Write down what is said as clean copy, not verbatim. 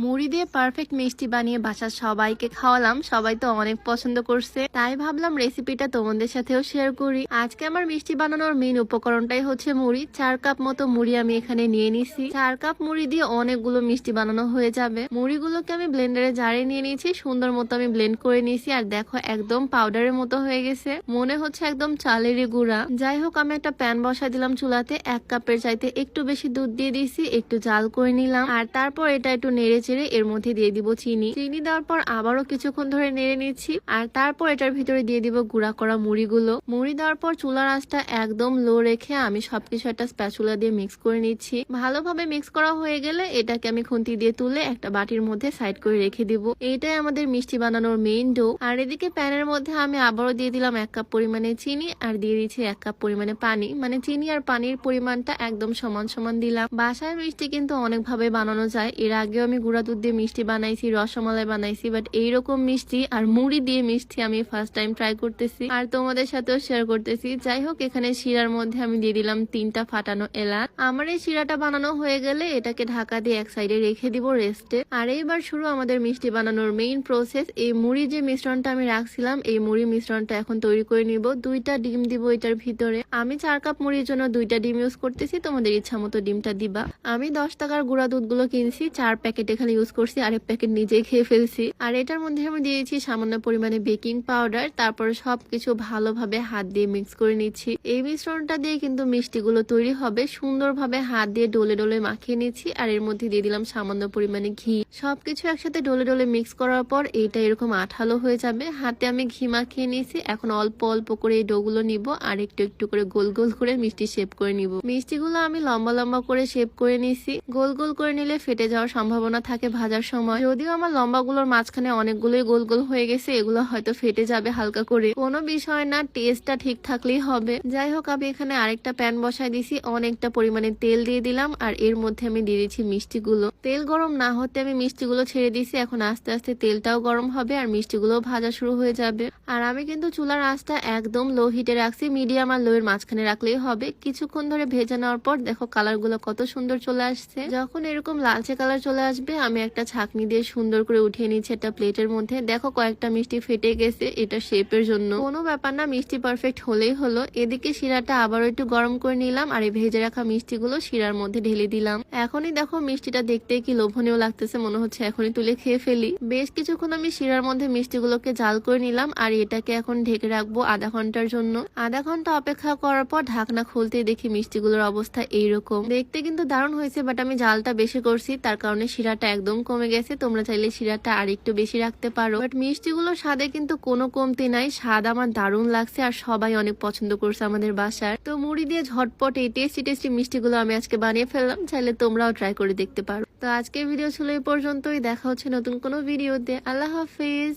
মুড়ি দিয়ে পারফেক্ট মিষ্টি বানিয়ে বাসার সবাইকে খাওয়ালাম, সবাই তো অনেক পছন্দ করছে, তাই ভাবলাম রেসিপিটা তোমাদের সাথেও শেয়ার করি। আজকে আমার মিষ্টি বানানোর মেইন উপকরণটাই হচ্ছে মুড়ি। 4 কাপ মতো মুড়ি আমি এখানে নিয়ে নিছি। 4 কাপ মুড়ি দিয়ে অনেকগুলো মিষ্টি বানানো হয়ে যাবে। মুড়িগুলোকে আমি ব্লেন্ডারে জারে নিয়ে নিয়েছি, সুন্দর মতো আমি ব্লেন্ড করে নিয়েছি। আর দেখো একদম পাউডারের মতো হয়ে গেছে, মনে হচ্ছে একদম চালেরই গুঁড়া। যাই হোক, আমি একটা প্যান বসা দিলাম চুলাতে, 1 কাপের চাইতে একটু বেশি দুধ দিয়ে দিয়েছি, একটু জাল করে নিলাম। আর তারপর এটা একটু নেড়ে চেড়ে এর মধ্যে দিয়ে দিব চিনি দেওয়ার পর আবারও কিছুক্ষণ ধরে নেড়ে নিচ্ছি। আর তারপর এটার ভিতরে দিয়ে দিব গুঁড়া করা মুড়িগুলো। মুড়ি দেওয়ার পর চুলার আঁচটা একদম লো রেখে আমি সবকিছু একটা স্প্যাচুলা দিয়ে মিক্স করে নিচ্ছি। ভালোভাবে মিক্স করা হয়ে গেলে এটাকে আমি খুন্তি দিয়ে তুলে একটা বাটির মধ্যে সাইড করে রেখে দিব। এইটাই আমাদের মিষ্টি বানানোর মেইন ডো। আর এদিকে প্যানের মধ্যে আমি আবারও দিয়ে দিলাম 1 কাপ পরিমাণে চিনি আর দিয়ে দিচ্ছি 1 কাপ পরিমাণে পানি। মানে চিনি আর পানির পরিমাণটা একদম সমান সমান দিলাম। বাসায় মিষ্টি কিন্তু অনেকভাবে বানানো যায়। এর আগেও আমি গুঁড়া দুধ দিয়ে মিষ্টি বানাইছি, রসমালাই বানাইছি, বাট এইরকম মিষ্টি আর মুড়ি দিয়ে মিষ্টি আমি ফার্স্ট টাইম ট্রাই করতেছি আর তোমাদের সাথেও শেয়ার করতেছি। যাই হোক, এখানে শিরার মধ্যে আমি দিয়ে দিলাম 3টা ফাটানো এলাচ। আমার এই শিরাটা বানানো হয়ে গেলে এটাকে ঢাকা দিয়ে এক সাইডে রেখে দিব রেস্টে। আর এইবার শুরু আমাদের মিষ্টি বানানোর মেইন প্রসেস। এই মুড়ি যে মিশ্রণটা আমি রাখছিলাম, এই মুড়ি মিশ্রণটা এখন তৈরি করে নিব। 2টা ডিম দিব এটার ভিতরে। আমি 4 কাপ মুড়ির জন্য 2টা ডিম ইউজ করতেছি, তোমাদের ইচ্ছা মতো ডিমটা দিবা। আমি 10 টাকার গুঁড়া দুধগুলো কিনছি, 4 প্যাকেট এখানে ইউজ করছি, আরেক প্যাকেট নিজেই খেয়ে ফেলছি। আর এটার মধ্যে আমি দিয়েছি সামান্য পরিমাণে বেকিং পাউডার। তারপর সবকিছু ভালোভাবে হাত দিয়ে মিক্স করে নিচ্ছি। এই মিশ্রণটা দিয়ে কিন্তু মিষ্টিগুলো তৈরি হবে। সুন্দরভাবে হাত দিয়ে ডলে ডলে মাখিয়ে নিচ্ছি। আর এর মধ্যে দিয়ে দিলাম সামান্য পরিমাণে ঘি। সবকিছু একসাথে ডলে ডলে মিক্স করার পর এইটা এরকম আঠালো হয়ে যাবে। হাতে আমি ঘি মাখিয়ে নিয়েছি। এখন অল্প অল্প করে এই ডোগুলো নিব আর একটু একটু করে গোল গোল করে মিষ্টি শেপ করে নিব। মিষ্টিগুলো আমি লম্বা লম্বা করে শেপ করে নিছি। গোল গোল করে নিলে ফেটে যাওয়ার সম্ভাবনা থাকে ভাজার সময়। যদিও আমার লম্বাগুলোর মাঝখানে অনেকগুলোই গোল গোল হয়ে গেছে, এগুলো হয়তো ফেটে যাবে হালকা করে, কোনো বিষয় না, টেস্টটা ঠিক থাকলেই হবে। যাই হোক, আমি এখানে আরেকটা প্যান বসাই দিছি, অনেকটা পরিমাণে তেল দিয়ে দিলাম। আর এর মধ্যে আমি দিয়ে দিচ্ছি মিষ্টিগুলো। তেল গরম না হতে আমি মিষ্টিগুলো ছেড়ে দিছি। এখন আস্তে আস্তে তেলটাও গরম হবে আর মিষ্টিগুলো ভাজা শুরু হয়ে যাবে। আর আমি কিন্তু চুলার আঁচটা একদম লো হিটে রাখছি, মিডিয়াম আর লো এর মাঝখানে রাখলেই হবে। কিছুক্ষণ ধরে ভেজে নেওয়ার পর দেখো কালার গুলো কত সুন্দর চলে আসছে। যখন এরকম লালচে কালার চলে আসবে আমি একটা ছাঁকনি দিয়ে সুন্দর করে উঠিয়ে নিচ্ছি একটা প্লেটের মধ্যে। দেখো কয়েকটা মিষ্টি ফেটে গেছে, এটা শেপের জন্য, কোনো ব্যাপার না, মিষ্টি পারফেক্ট হলেই হলো। এদিকে শিরাটা আবারও একটু গরম করে নিলাম আর এই ভেজে রাখা মিষ্টিগুলো শিরার মধ্যে ঢেলে দিলাম। এখনই দেখো মিষ্টিটা দেখতে কি লোভনীয় লাগতেছে, মনে হচ্ছে এখনই তুলে খেয়ে ফেলি। বেশ কিছুক্ষণ আমি শিরার মধ্যে মিষ্টিগুলোকে জাল করে নিলাম আর এটাকে এখন ঢেকে রাখবো আধা ঘন্টার জন্য। আধা ঘন্টা অপেক্ষা করার পর ঢাকনা খুলতে দেখি মিষ্টিগুলোর অবস্থা এইরকম। দেখতে কিন্তু দারুণ হয়েছে, বাট আমি জালটা বেশি করছি, তার কারণে শিরাটা একদম কমে গেছে। তোমরা চাইলে শিরাটা আর একটু বেশি রাখতে পারো। বাট মিষ্টিগুলোর স্বাদে কিন্তু কোনো কমতি নাই, স্বাদ আমার দারুণ লাগছে আর সবাই অনেক পছন্দ করছে আমাদের বাসার। তো মুড়ি দিয়ে ঝটপট এই টেস্টি টেস্টি মিষ্টিগুলো আমি আজকে বানিয়ে ফেললাম, চাইলে তোমরাও ট্রাই করে দেখতে পারো। তো আজকের ভিডিও ছিল এই পর্যন্তই, দেখা হচ্ছে নতুন কোনো ভিডিওতে। আল্লাহ হাফেজ।